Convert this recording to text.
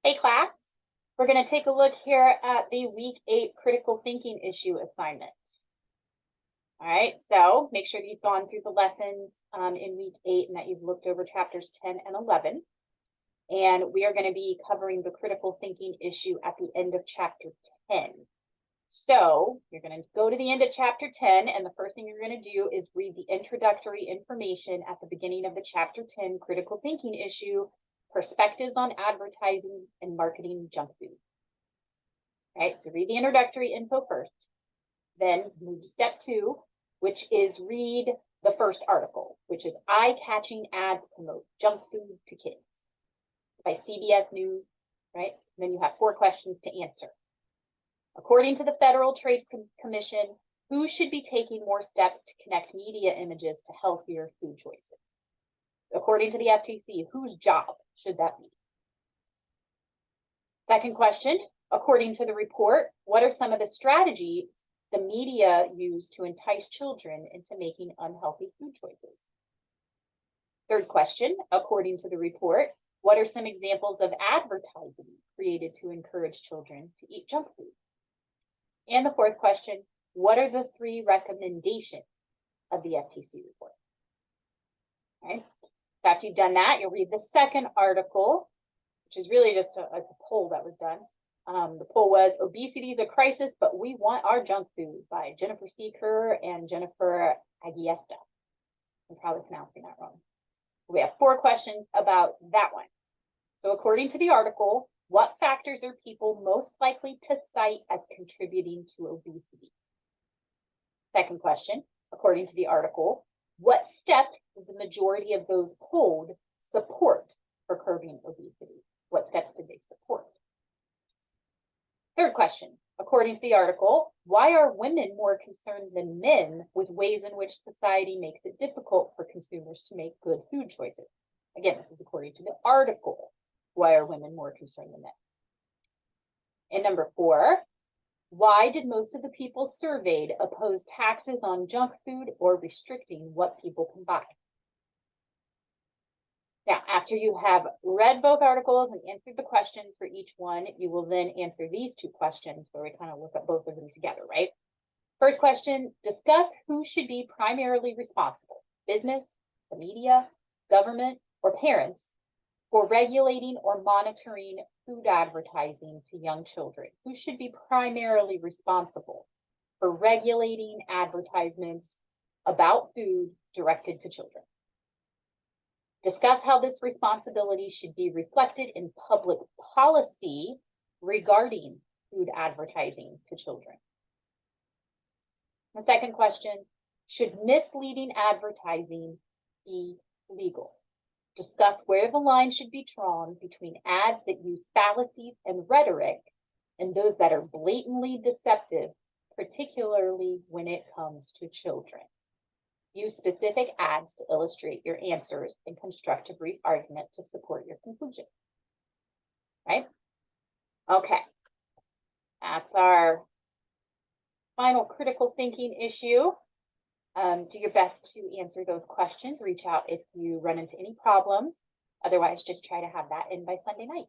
Hey class, we're going to take a look here at the week 8 critical thinking issue assignment. All right, so make sure that you've gone through the lessons in week 8 and that you've looked over chapters 10 and 11. And we are going to be covering the critical thinking issue at the end of chapter 10. So you're going to go to the end of chapter 10, and the first thing you're going to do is read the introductory information at the beginning of the chapter 10 critical thinking issue, perspectives on advertising and marketing junk food. All right, so read the introductory info first, then move to step 2, which is read the first article, which is eye-catching ads promote junk food to kids by CBS News, right? And then you have 4 questions to answer. According to the Federal Trade Commission, who should be taking more steps to connect media images to healthier food choices? According to the FTC, whose job should that be? Second question, according to the report, what are some of the strategies the media use to entice children into making unhealthy food choices? Third question, according to the report, what are some examples of advertising created to encourage children to eat junk food? And the fourth question, what are the 3 recommendations of the FTC report? All right. After you've done that, you'll read the second article, which is really just a poll that was done. The poll was Obesity is a Crisis, but We Want Our Junk Food by Jennifer Seeker and Jennifer Agiesta. I'm probably pronouncing that wrong. We have 4 questions about that one. So according to the article, what factors are people most likely to cite as contributing to obesity? Second question, according to the article, what steps did the majority of those polled support for curbing obesity? What steps did they support? Third question, according to the article, why are women more concerned than men with ways in which society makes it difficult for consumers to make good food choices? Again, this is according to the article. Why are women more concerned than men? And number 4, why did most of the people surveyed oppose taxes on junk food or restricting what people can buy? Now, after you have read both articles and answered the questions for each one, you will then answer these 2 questions where we kind of look at both of them together, right? First question, discuss who should be primarily responsible, business, the media, government, or parents, for regulating or monitoring food advertising to young children. Who should be primarily responsible for regulating advertisements about food directed to children? Discuss how this responsibility should be reflected in public policy regarding food advertising to children. The second question, should misleading advertising be legal? Discuss where the line should be drawn between ads that use fallacies and rhetoric and those that are blatantly deceptive, particularly when it comes to children. Use specific ads to illustrate your answers and construct a brief argument to support your conclusion. Right? Okay. That's our final critical thinking issue. Do your best to answer those questions. Reach out if you run into any problems. Otherwise, just try to have that in by Sunday night.